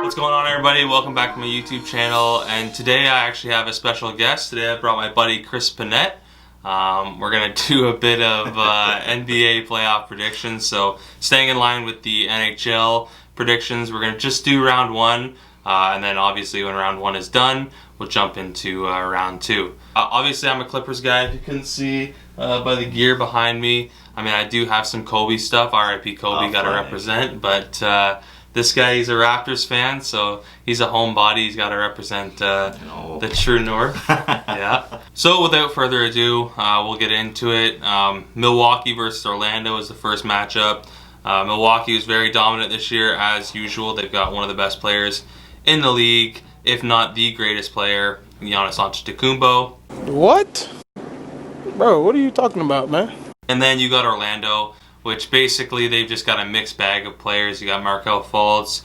What's going on, everybody? Welcome back to my YouTube channel, and today I actually have a special guest. Today I brought my buddy Chris Panette. We're going to do a bit of NBA playoff predictions, so staying in line with the NHL predictions, we're going to just do round one, and then obviously when round one is done, we'll jump into round two. Obviously I'm a Clippers guy, if you couldn't see by the gear behind me. I mean, I do have some Kobe stuff, R.I.P. Kobe, got to represent, but this guy, he's a Raptors fan, so he's a homebody. He's got to represent the true north. Yeah. So without further ado, we'll get into it. Milwaukee versus Orlando is the first matchup. Milwaukee was very dominant this year, as usual. They've got one of the best players in the league, if not the greatest player, Giannis Antetokounmpo. What? Bro, what are you talking about, man? And then you got Orlando, which basically they've just got a mixed bag of players. You got Markelle Fultz,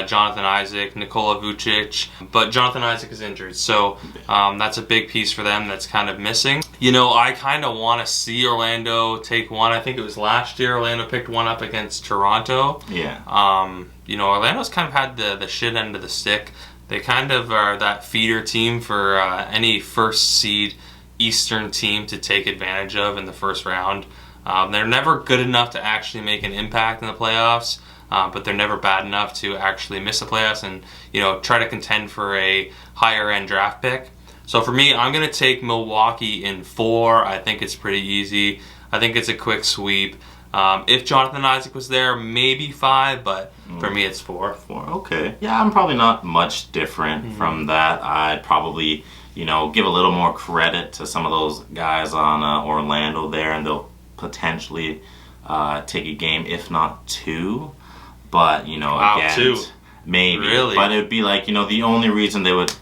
Jonathan Isaac, Nikola Vucic, but Jonathan Isaac is injured, so that's a big piece for them that's kind of missing. You know, I kind of want to see Orlando take one. I think it was last year Orlando picked one up against Toronto. Yeah. You know, Orlando's kind of had the shit end of the stick. They kind of are that feeder team for any first seed Eastern team to take advantage of in the first round. They're never good enough to actually make an impact in the playoffs, but they're never bad enough to actually miss the playoffs and, you know, try to contend for a higher end draft pick. So for me, I'm going to take Milwaukee in 4. I think it's pretty easy. I think it's a quick sweep. If Jonathan Isaac was there, maybe 5, but for me it's 4. 4, okay. Yeah, I'm probably not much different from that. I'd probably, you know, give a little more credit to some of those guys on Orlando there, and they'll potentially take a game, if not 2. But, you know, again, 2. Maybe. Really? But it'd be like, you know, the only reason they would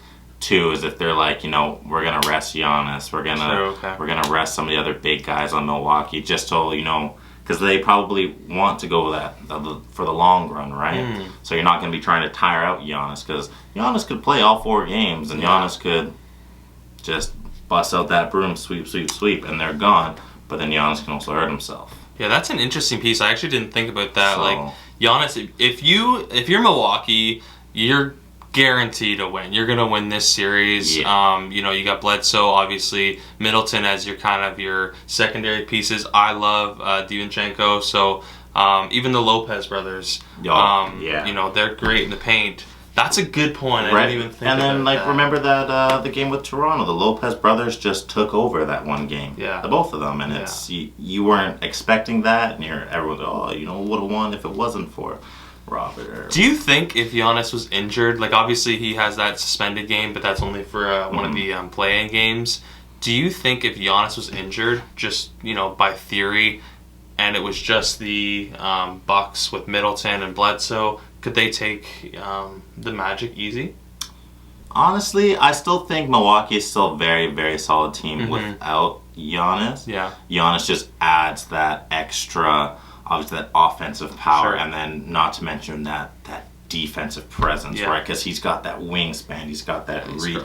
2 is if they're like, you know, we're gonna rest Giannis, we're gonna rest some of the other big guys on Milwaukee, just so, you know, because they probably want to go for the long run, right? So you're not going to be trying to tire out Giannis, because Giannis could play all 4 games, and Giannis could just bust out that broom, sweep, sweep, sweep, and they're gone. But then Giannis can also hurt himself. Yeah, that's an interesting piece. I actually didn't think about that. So, like, Giannis, if you're Milwaukee, you're guaranteed to win. You're gonna win this series. Yeah. You know, you got Bledsoe, obviously, Middleton as your secondary pieces. I love Divinchenko. So even the Lopez brothers, yeah, you know, they're great in the paint. That's a good point. I didn't even think. And then, about like, that. remember that the game with Toronto, the Lopez brothers just took over that one game. Yeah, the both of them, and it's you weren't expecting that, and everyone's, oh, you know, would have won if it wasn't for Robert. Do you think if Giannis was injured, like obviously he has that suspended game, but that's only for one of the play-in games. Do you think if Giannis was injured, just, you know, by theory, and it was just the Bucks with Middleton and Bledsoe, could they take the Magic easy? Honestly, I still think Milwaukee is still a very, very solid team without Giannis. Yeah. Giannis just adds that extra, obviously that offensive power, and then not to mention that defensive presence, right? Because he's got that wingspan, he's got that reach,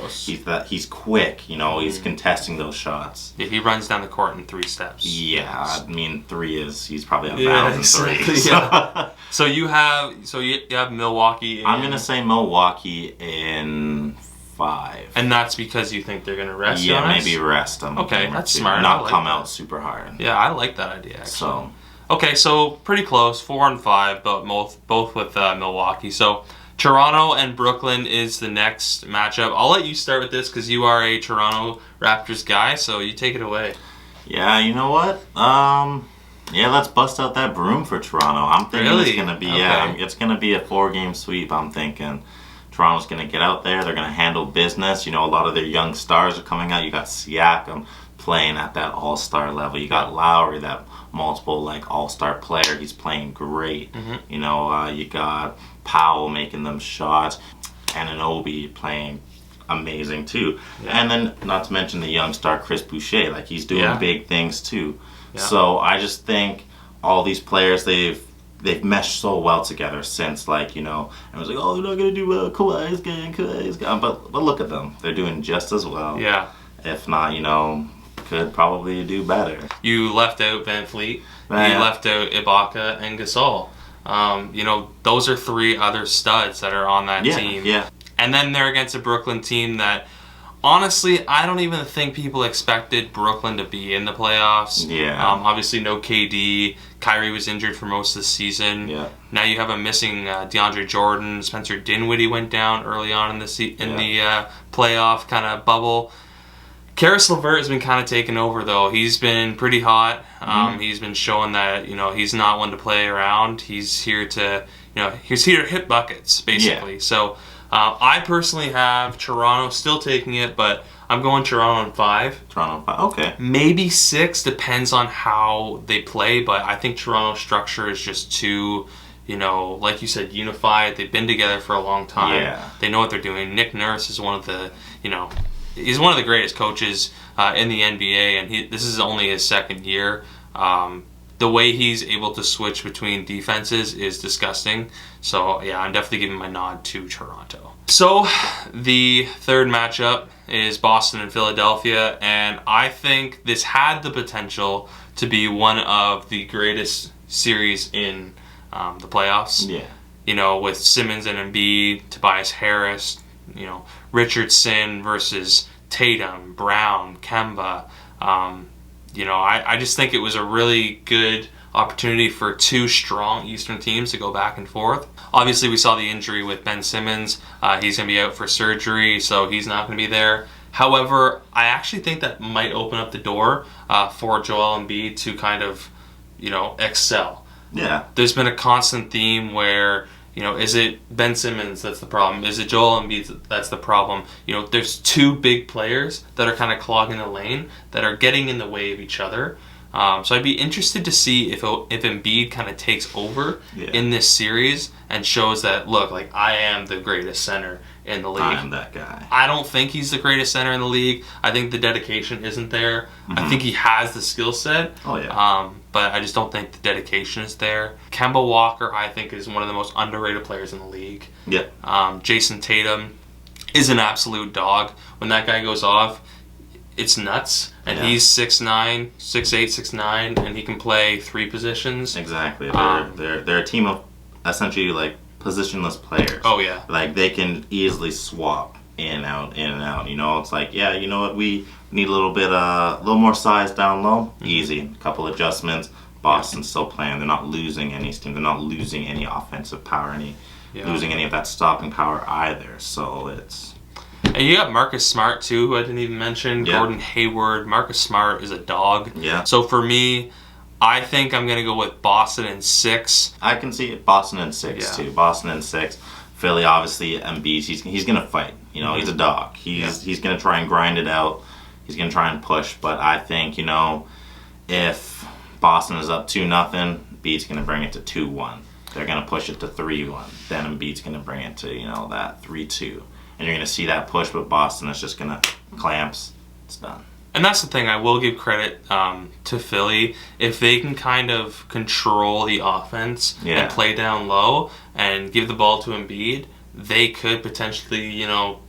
he's quick, you know, he's contesting those shots. Yeah, he runs down the court in 3 steps. Yeah, I mean he's probably out of bounds in 3. Exactly, yeah. So you have Milwaukee. I'm gonna say Milwaukee in 5. And that's because you think they're gonna rest Giannis? Yeah, maybe rest them. Okay, that's smart. Not like come that. out super hard. Yeah, I like that idea, actually. So. Okay, so pretty close, 4 and 5, but both with Milwaukee. So Toronto and Brooklyn is the next matchup. I'll let you start with this because you are a Toronto Raptors guy, so you take it away. Yeah, you know what? Yeah, let's bust out that broom for Toronto. I'm thinking it's gonna be it's gonna be a 4-game sweep. I'm thinking Toronto's gonna get out there. They're gonna handle business. You know, a lot of their young stars are coming out. You got Siakam playing at that all-star level. You got Lowry, that multiple like all-star player. He's playing great. You know, you got Powell making them shots, Anunoby playing amazing too, and then not to mention the young star Chris Boucher. Like, he's doing big things too. So I just think all these players, they've meshed so well together since, like, you know, everyone's like, oh, they're not gonna do Kawhi's game, but look at them, they're doing just as well. Yeah. If not, you know, could probably do better. You left out Van Fleet. You left out Ibaka and Gasol. Those are 3 other studs that are on that team. Yeah. And then they're against a Brooklyn team that, honestly, I don't even think people expected Brooklyn to be in the playoffs. Yeah. Obviously, no KD. Kyrie was injured for most of the season. Yeah. Now you have a missing DeAndre Jordan. Spencer Dinwiddie went down early on in the playoff kind of bubble. Karis LeVert has been kind of taken over, though. He's been pretty hot. He's been showing that he's not one to play around. He's here to hit buckets, basically. Yeah. So I personally have Toronto still taking it, but I'm going Toronto in 5. Toronto 5. Okay. Maybe 6, depends on how they play. But I think Toronto's structure is just too, like you said, unified. They've been together for a long time. Yeah. They know what they're doing. Nick Nurse is one of the, he's one of the greatest coaches in the NBA, and this is only his 2nd year. The way he's able to switch between defenses is disgusting. So, yeah, I'm definitely giving my nod to Toronto. So, the 3rd matchup is Boston and Philadelphia, and I think this had the potential to be one of the greatest series in the playoffs. Yeah. With Simmons and Embiid, Tobias Harris, Richardson versus Tatum, Brown, Kemba. I just think it was a really good opportunity for 2 strong Eastern teams to go back and forth. Obviously, we saw the injury with Ben Simmons. He's going to be out for surgery, so he's not going to be there. However, I actually think that might open up the door for Joel Embiid to kind of, excel. Yeah. There's been a constant theme where, is it Ben Simmons that's the problem? Is it Joel Embiid that's the problem? There's 2 big players that are kind of clogging the lane that are getting in the way of each other. So I'd be interested to see if Embiid kind of takes over in this series and shows that, look, like, I am the greatest center in the league. I'm that guy. I don't think he's the greatest center in the league. I think the dedication isn't there. I think he has the skill set. Oh, yeah. But I just don't think the dedication is there. Kemba Walker, I think, is one of the most underrated players in the league. Yeah. Jason Tatum is an absolute dog. When that guy goes off, it's nuts. And he's 6'9", 6'8", 6'9", and he can play 3 positions. Exactly. They're a team of essentially like positionless players. Oh yeah. Like they can easily swap in and out, in and out. It's like, yeah, you know what, we need a little more size down low. Easy. A couple adjustments. Boston's still playing. They're not losing any steam. They're not losing any offensive power, losing any of that stopping power either. So it's. And you got Marcus Smart, too, who I didn't even mention. Yeah. Gordon Hayward. Marcus Smart is a dog. Yeah. So for me, I think I'm going to go with Boston in 6. I can see it. Boston in 6, too. Boston in 6. Philly, obviously, Embiid, he's going to fight. He's a dog. He's going to try and grind it out. He's going to try and push. But I think, if Boston is up 2-0, Embiid's going to bring it to 2-1. They're going to push it to 3-1. Then Embiid's going to bring it to, that 3-2. And you're going to see that push, but Boston is just going to clamps. It's done. And that's the thing. I will give credit to Philly. If they can kind of control the offense and play down low and give the ball to Embiid, they could potentially,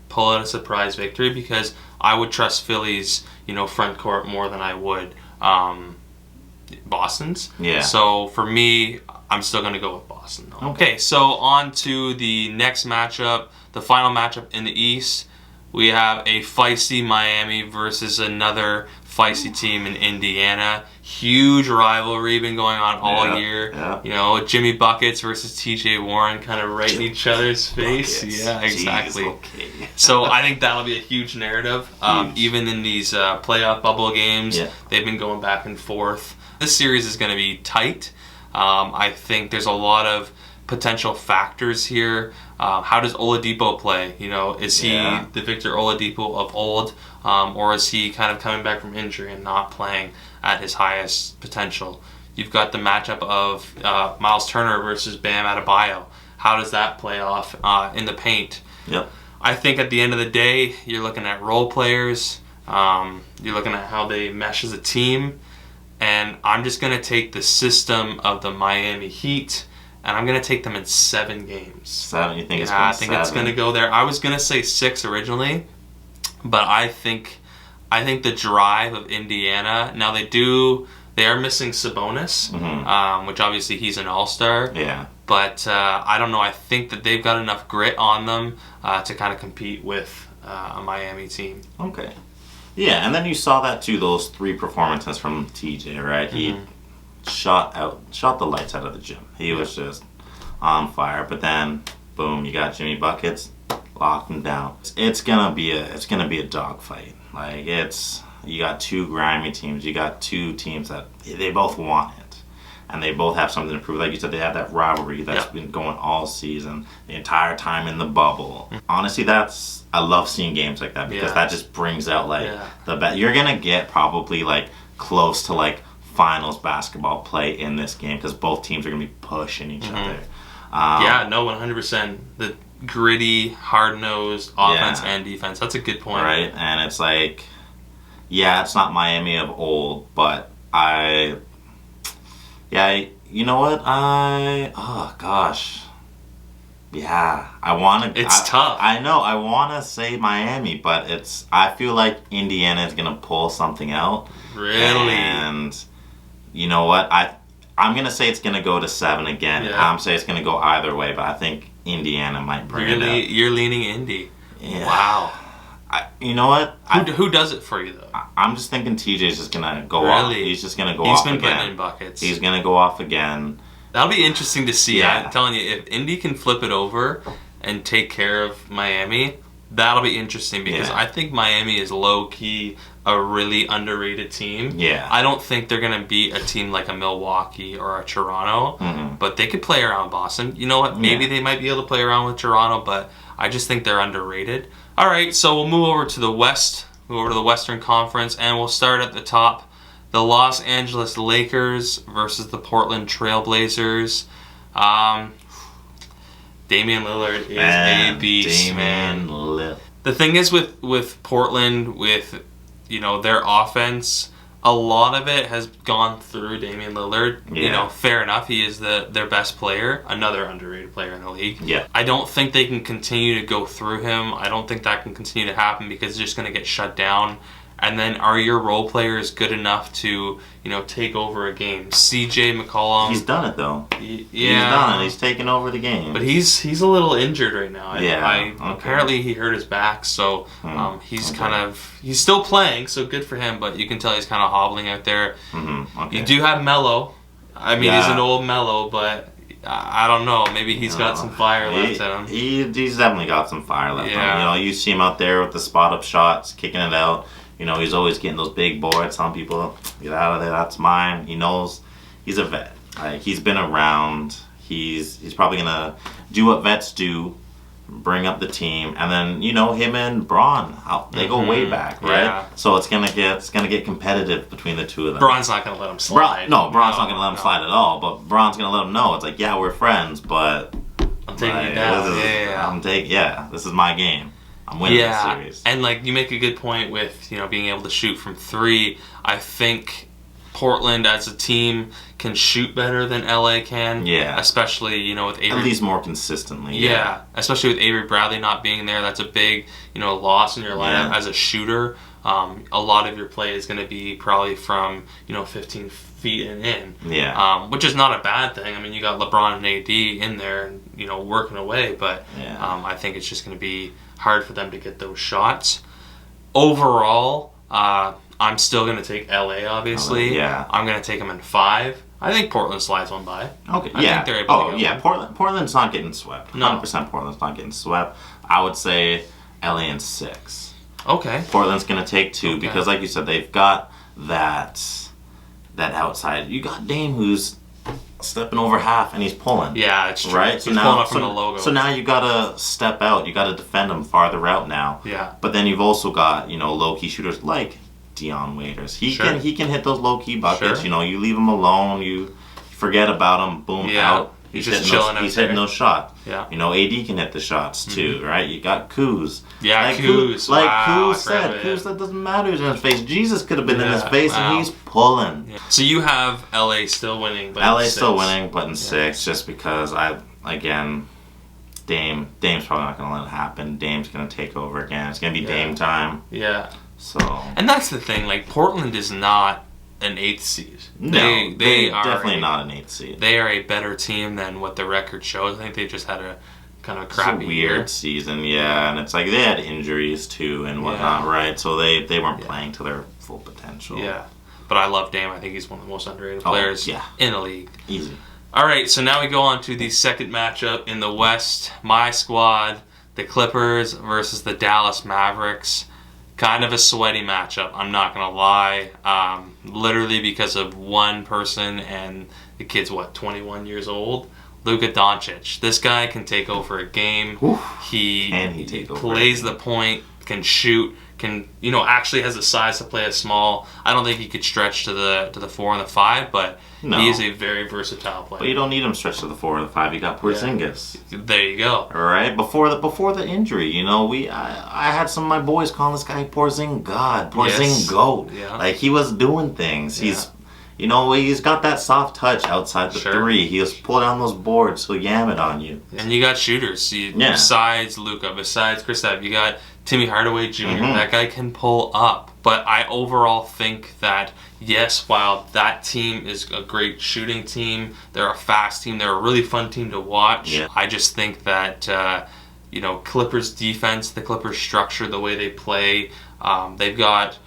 pull out a surprise victory, because I would trust Philly's, front court more than I would Boston's. Yeah. So for me, I'm still going to go with Boston, though. Okay, so on to the next matchup, the final matchup in the East. We have a feisty Miami versus another feisty team in Indiana. Huge rivalry been going on all year. Yeah. Jimmy Buckets versus TJ Warren kind of right in each other's face. Buckets. Yeah, exactly. Jeez, okay. So I think that'll be a huge narrative. Even in these playoff bubble games, they've been going back and forth. This series is going to be tight. I think there's a lot of potential factors here. How does Oladipo play? Is he the Victor Oladipo of old, or is he kind of coming back from injury and not playing at his highest potential? You've got the matchup of Miles Turner versus Bam Adebayo. How does that play off in the paint? Yep. I think at the end of the day, you're looking at role players. You're looking at how they mesh as a team. And I'm just going to take the system of the Miami Heat, and I'm going to take them in 7 games. 7? You think it's going to I think it's going to go there. I was going to say 6 originally, but I think the drive of Indiana, now they do They are missing Sabonis, which obviously he's an all-star. Yeah. But I don't know. I think that they've got enough grit on them to kind of compete with a Miami team. Okay. Yeah, and then you saw that too, those 3 performances from TJ, right? He shot the lights out of the gym. He was just on fire. But then, boom, you got Jimmy Buckets, locked him down. It's gonna be a dogfight. Like you got 2 grimy teams. You got 2 teams that they both want it. And they both have something to prove. Like you said, they have that rivalry that's been going all season, the entire time in the bubble. Honestly, I love seeing games like that because that just brings out the bet. You're gonna get probably like close to like finals basketball play in this game because both teams are gonna be pushing each other. 100%. The gritty, hard-nosed offense and defense. That's a good point. Right, and it's like, it's not Miami of old, but you know what? Oh gosh. Yeah, It's tough. I know. I want to say Miami, but I feel like Indiana is gonna pull something out. Really? And you know what? I'm gonna say it's gonna go to 7 again. Yeah. I'm saying it's gonna go either way, but I think Indiana might bring it up. You're leaning Indy. Yeah. Wow. You know what? Who does it for you though? I'm just thinking TJ's just gonna go off. He's just gonna go off again. He's been putting in buckets. He's gonna go off again. That'll be interesting to see. Yeah. I'm telling you, if Indy can flip it over and take care of Miami, that'll be interesting because I think Miami is low-key a really underrated team. Yeah. I don't think they're going to beat a team like a Milwaukee or a Toronto, but they could play around Boston. You know what? Maybe they might be able to play around with Toronto, but I just think they're underrated. All right, so we'll move over to the West, move over to the Western Conference, and we'll start at the top. The Los Angeles Lakers versus the Portland Trailblazers. Damian Lillard is a beast, man. The thing is with Portland, with their offense, a lot of it has gone through Damian Lillard. Yeah. Fair enough. He is their best player, another underrated player in the league. Yeah. I don't think they can continue to go through him. I don't think that can continue to happen because they're just going to get shut down. And then are your role players good enough to, take over a game? CJ McCollum. He's done it though. He's done it. He's taken over the game. But he's a little injured right now. Okay. Apparently he hurt his back, so he's he's still playing, so good for him. But you can tell he's kind of hobbling out there. You do have Melo. I mean, he's an old Melo, but I don't know. Maybe he's got some fire left in him. He's definitely got some fire left in him. You see him out there with the spot-up shots, kicking it out. He's always getting those big boards, telling people, get out of there, that's mine. He knows he's a vet. Like, he's been around. He's probably going to do what vets do, bring up the team. And then, him and Braun, they go way back, right? Yeah. So it's gonna get competitive between the two of them. Braun's not going to let him slide. Braun's not going to let him slide at all. But Braun's going to let him know. It's like, we're friends, but I'm taking you down. This is my game. I'm winning this series. And you make a good point with being able to shoot from 3. I think Portland as a team can shoot better than LA can. Yeah. Especially with Avery. At least more consistently. Yeah. Especially with Avery Bradley not being there, that's a big loss in your lineup as a shooter. A lot of your play is going to be probably from 15 feet and in. Yeah. Which is not a bad thing. I mean, you got LeBron and AD in there, working away, but I think it's just going to be hard for them to get those shots. Overall, I'm still going to take LA, obviously. Yeah. I'm going to take them in 5. I think Portland slides one by. Okay. I think they're able to get one. Portland's not getting swept. 100% Portland's not getting swept. I would say LA in 6. Okay. Portland's going to take 2 because, like you said, they've got that outside. You got Dame who's stepping over half and he's pulling. Yeah, it's true. Right? He's pulling up from the logo. So now you gotta step out. You gotta defend him farther out now. Yeah. But then you've also got, low-key shooters like Dion Waiters. He can hit those low-key buckets. Sure. You leave him alone. You forget about him. Boom, out. He's just chilling. He's hitting those shots. Yeah. AD can hit the shots too, right? You got Kuz. Yeah, Kuz. Kuz said, Kuz, that doesn't matter. He's in his face. Jesus could have been in his face, and he's pulling. Yeah. So you have LA still winning, but LA still winning, but in 6, just because Dame's probably not going to let it happen. Dame's going to take over again. It's going to be Dame time. Yeah. So. And that's the thing. Portland is not an 8th seed. No, they are definitely not an 8th seed. They are a better team than what the record shows. I think they just had a kind of a crappy weird season, yeah, and it's like they had injuries too and whatnot, right? So they weren't playing to their full potential. Yeah, but I love Dame. I think he's one of the most underrated players in the league. Easy. All right, so now we go on to the second matchup in the West. My squad, the Clippers versus the Dallas Mavericks. Kind of a sweaty matchup, I'm not going to lie. Literally because of one person, and the kid's, 21 years old? Luka Doncic. This guy can take over a game. He plays the point, can shoot, can actually has the size to play a small. I don't think he could stretch to the 4 and the 5, but he is a very versatile player. But you don't need him stretch to the 4 or the 5. You got Porzingis. Yeah. There you go. All right. Before the injury, I had some of my boys calling this guy Porzingis, Porzingo. Yeah. Like he was doing things. He's he's got that soft touch outside the 3. He just pull down those boards, he'll yam it on you. And you got shooters. Besides Luka, besides Kristaps, you got Timmy Hardaway Jr. That guy can pull up. But I overall think that, yes, while that team is a great shooting team, they're a fast team, they're a really fun team to watch, I just think that, Clippers defense, the Clippers structure, the way they play, they've got,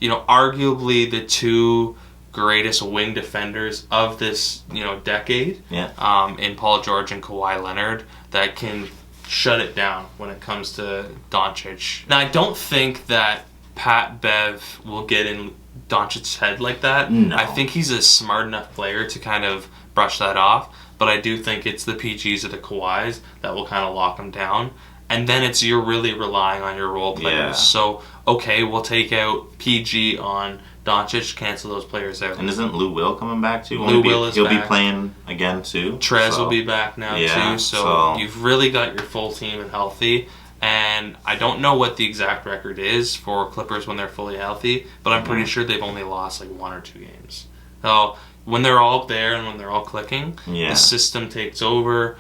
arguably the 2 greatest wing defenders of this decade in Paul George and Kawhi Leonard that can shut it down when it comes to Doncic. Now I don't think that Pat Bev will get in Doncic's head like that. No. I think he's a smart enough player to kind of brush that off, but I do think it's the PGs or the Kawhis that will kind of lock him down. And then you're really relying on your role players. Yeah. So, okay, we'll take out PG on Doncic, cancel those players out. And isn't Lou Will coming back too? Lou Will is back. He'll be playing again too. Trez will be back now too. So you've really got your full team and healthy. And I don't know what the exact record is for Clippers when they're fully healthy, but I'm pretty sure they've only lost like 1 or 2 games. So when they're all there and when they're all clicking, the system takes over.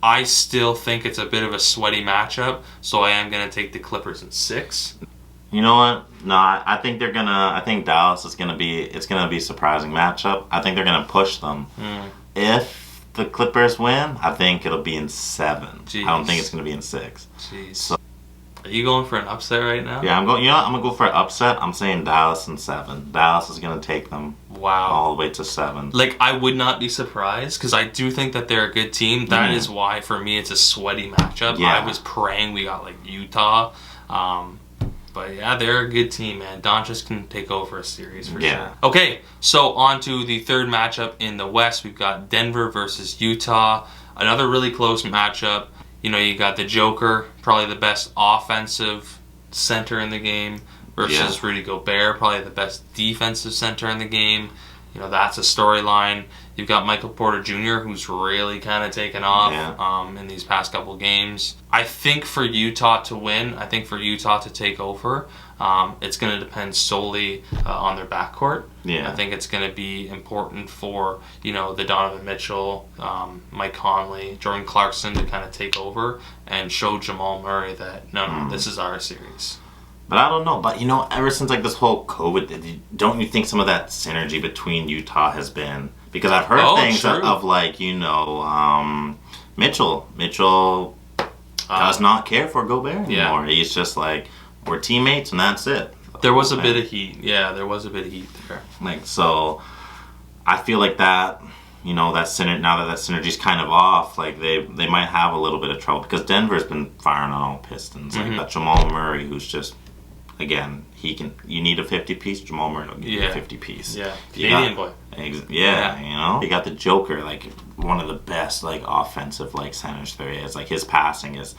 I still think it's a bit of a sweaty matchup, so I am going to take the Clippers in 6. You know what? No, I think they're gonna. I think Dallas is gonna be. It's gonna be a surprising matchup. I think they're gonna push them. If the Clippers win, I think it'll be in 7. Jeez. I don't think it's gonna be in 6. Jeez. So, are you going for an upset right now? Yeah, I'm going. I'm gonna go for an upset. I'm saying Dallas in 7. Dallas is gonna take them. Wow. All the way to 7. Like, I would not be surprised because I do think that they're a good team. That is why for me it's a sweaty matchup. I was praying we got like Utah. But yeah, they're a good team, man. Doncic can take over a series for sure. Okay, so on to the third matchup in the West. We've got Denver versus Utah. Another really close matchup. You got the Joker, probably the best offensive center in the game, versus Rudy Gobert, probably the best defensive center in the game. That's a storyline. You've got Michael Porter Jr., who's really kind of taken off in these past couple games. I think for Utah to win, I think for Utah to take over, it's going to depend solely on their backcourt. I think it's going to be important for, the Donovan Mitchell, Mike Conley, Jordan Clarkson to kind of take over and show Jamal Murray that, no, this is our series. But I don't know. But, ever since like this whole COVID, don't you think some of that synergy between Utah has been... Because I've heard things of like, Mitchell does not care for Gobert anymore. He's just like, we're teammates and that's it. There was a bit of heat. Yeah, there was a bit of heat there. Like, so I feel like that, now that synergy's kind of off, like they might have a little bit of trouble because Denver's been firing on all pistons. Like that Jamal Murray, who's just, again, you need a 50-piece, Jamal Murray will give you a 50-piece. Yeah, Canadian boy. You got the Joker, like one of the best like offensive like centers there is. Like his passing is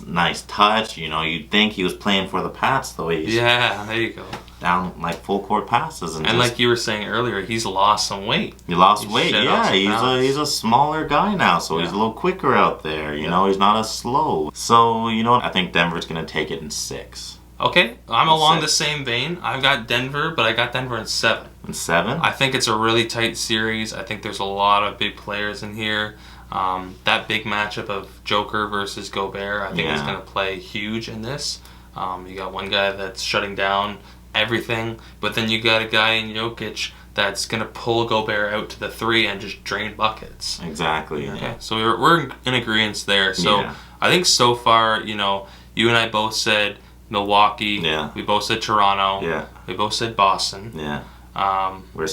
nice touch. You'd think he was playing for the Pats the way he's there you go. Down like full court passes and like you were saying earlier, he's lost some weight. He lost weight, he's a smaller guy now, so he's a little quicker out there. He's not as slow. So I think Denver's gonna take it in 6. Okay, I'm along the same vein. I've got Denver, but I got Denver in 7. In 7? I think it's a really tight series. I think there's a lot of big players in here. That big matchup of Joker versus Gobert, I think is going to play huge in this. You got one guy that's shutting down everything, but then you got a guy in Jokic that's going to pull Gobert out to the 3 and just drain buckets. Exactly. Okay, Yeah. so we're in agreement there. So I think so far, you and I both said Milwaukee. Yeah. We both said Toronto. Yeah. We both said Boston. Yeah.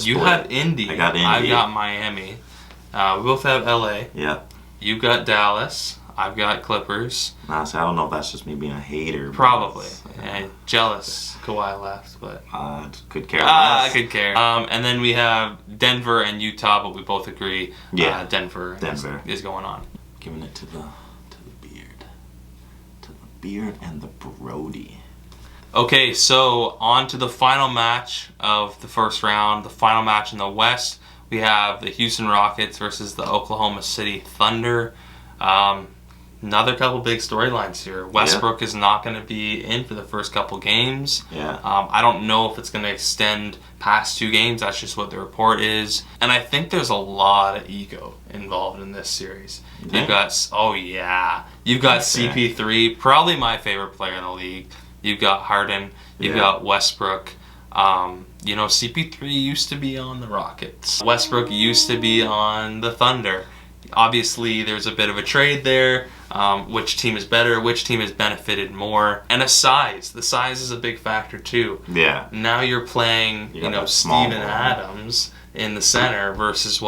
You have Indy. I got Indy. I've got Miami. We both have LA. Yeah. You've got Dallas. I've got Clippers. Honestly, I don't know if that's just me being a hater. Probably. And jealous Kawhi left, but could care I less. could care. And then we have Denver and Utah, but we both agree. Denver is going on. Giving it to the beard, and the Brody. Okay, so on to the final match of the first round, the final match in the West. We have the Houston Rockets versus the Oklahoma City Thunder. Another couple big storylines here. Westbrook is not going to be in for the first couple games. Yeah. I don't know if it's going to extend past 2 games. That's just what the report is. And I think there's a lot of ego involved in this series. You've got CP3, probably my favorite player in the league. You've got Harden. You've got Westbrook. CP3 used to be on the Rockets. Westbrook used to be on the Thunder. Obviously, there's a bit of a trade there. Which team is better? Which team has benefited more? And the size is a big factor too. Yeah. Now you're playing, Steven Adams in the center versus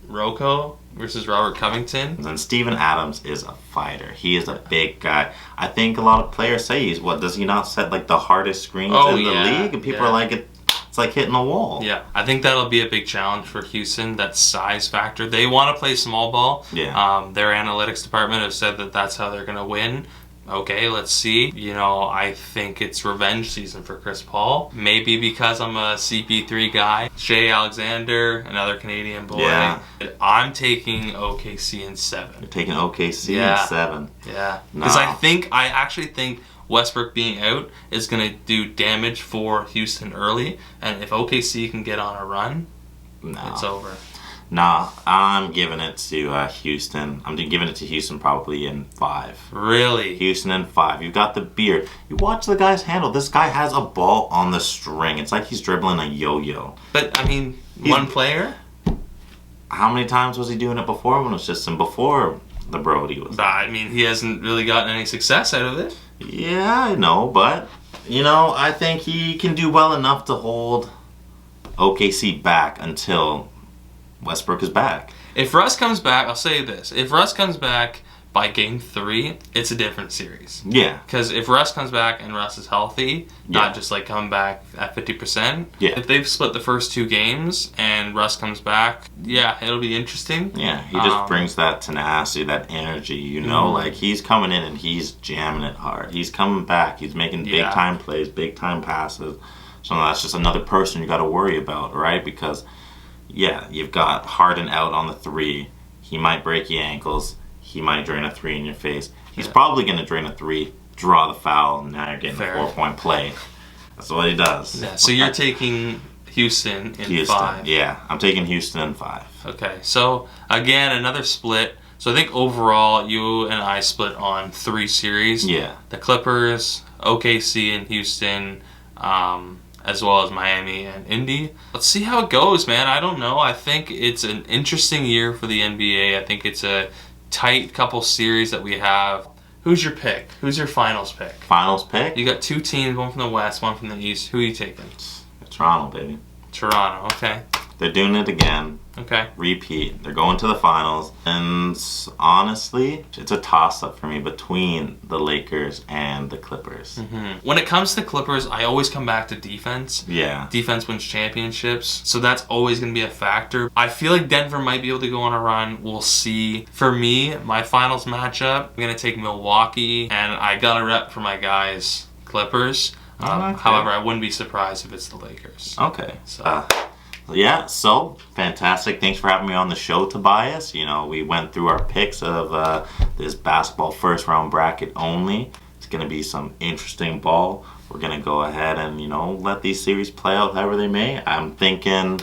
Rocco versus Robert Covington. And Steven Adams is a fighter. He is a big guy. I think a lot of players say does he not set like the hardest screens in the league? And people are like, it's like hitting a wall. Yeah, I think that'll be a big challenge for Houston, that size factor. They want to play small ball. Yeah. Their analytics department has said that that's how they're going to win. Okay, let's see. I think it's revenge season for Chris Paul. Maybe because I'm a CP3 guy. Shea Alexander, another Canadian boy. Yeah. I'm taking OKC in 7. You're taking OKC in 7. Yeah. Because I actually think Westbrook being out is going to do damage for Houston early. And if OKC can get on a run, it's over. Nah, I'm giving it to Houston. I'm giving it to Houston probably in 5. Really? Houston in 5. You've got the beard. You watch the guy's handle. This guy has a ball on the string. It's like he's dribbling a yo-yo. But, one player? How many times was he doing it before when it was just him? Before the Brody was he hasn't really gotten any success out of it. Yeah, I know, but, I think he can do well enough to hold OKC back until Westbrook is back. If Russ comes back, I'll say this. If Russ comes back by game 3, it's a different series. Yeah. Because if Russ comes back and Russ is healthy, not just like come back at 50%. Yeah. If they've split the first 2 games and Russ comes back, it'll be interesting. Yeah, he just brings that tenacity, that energy, like he's coming in and he's jamming it hard. He's coming back. He's making big-time plays, big-time passes. So that's just another person you got to worry about, right? Because, you've got Harden out on the 3. He might break your ankles. He might drain a 3 in your face. He's probably going to drain a 3, draw the foul, and now you're getting a 4-point play. That's what he does. Yeah, so you're taking Houston in 5. Yeah, I'm taking Houston in 5. Okay, so again, another split. So I think overall, you and I split on 3 series. Yeah. The Clippers, OKC, and Houston, as well as Miami and Indy. Let's see how it goes, man. I don't know. I think it's an interesting year for the NBA. I think it's a tight couple series that we have. Who's your pick? Who's your finals pick? Finals pick? You got 2 teams, one from the West, one from the East. Who are you taking? Toronto, baby. Toronto, okay. They're doing it again. Okay. Repeat. They're going to the finals. And honestly, it's a toss-up for me between the Lakers and the Clippers. Mm-hmm. When it comes to Clippers, I always come back to defense. Yeah. Defense wins championships, so that's always going to be a factor. I feel like Denver might be able to go on a run. We'll see. For me, my finals matchup, I'm going to take Milwaukee, and I got a rep for my guys, Clippers. However, I wouldn't be surprised if it's the Lakers. Okay. So. Fantastic. Thanks for having me on the show, Tobias. We went through our picks of this basketball first round bracket only. It's going to be some interesting ball. We're going to go ahead and, let these series play out however they may. I'm thinking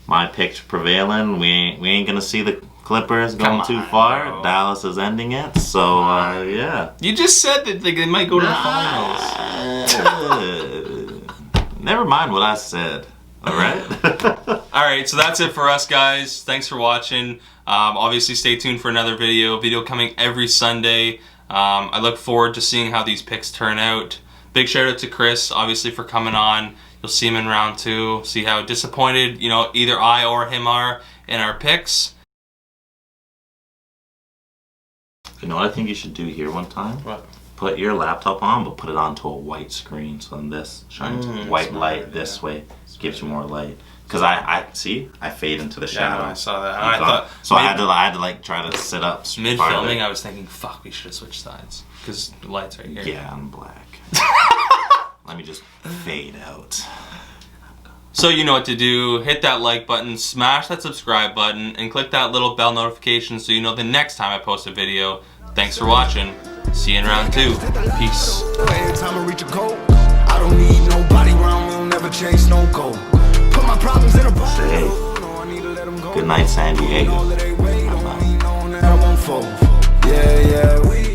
my pick's prevailing. We ain't going to see the Clippers going too far. Bro. Dallas is ending it. So, yeah. You just said that they might go to the finals. Never mind what I said. All right. All right, so that's it for us, guys. Thanks for watching. Obviously, stay tuned for another video. Video coming every Sunday. I look forward to seeing how these picks turn out. Big shout out to Chris, obviously, for coming on. You'll see him in round 2. See how disappointed, you know, either I or him are in our picks. You know what I think you should do here one time? What? Put your laptop on, but put it onto a white screen, so then this shines white light this way, gives you more light. Because I see, I fade into the shadow. Yeah, I saw that. I thought so I had to like try to sit up. Mid filming, I was thinking, fuck, we should have switched sides because the light's right here. Yeah, I'm black. Let me just fade out. So you know what to do. Hit that like button, smash that subscribe button, and click that little bell notification so you know the next time I post a video. Thanks for watching. See you in round 2. Peace. Every time I reach a goal, I don't need nobody around me, I'll never chase no goal. Put my problems in a box. Good night, San Diego. Yeah, we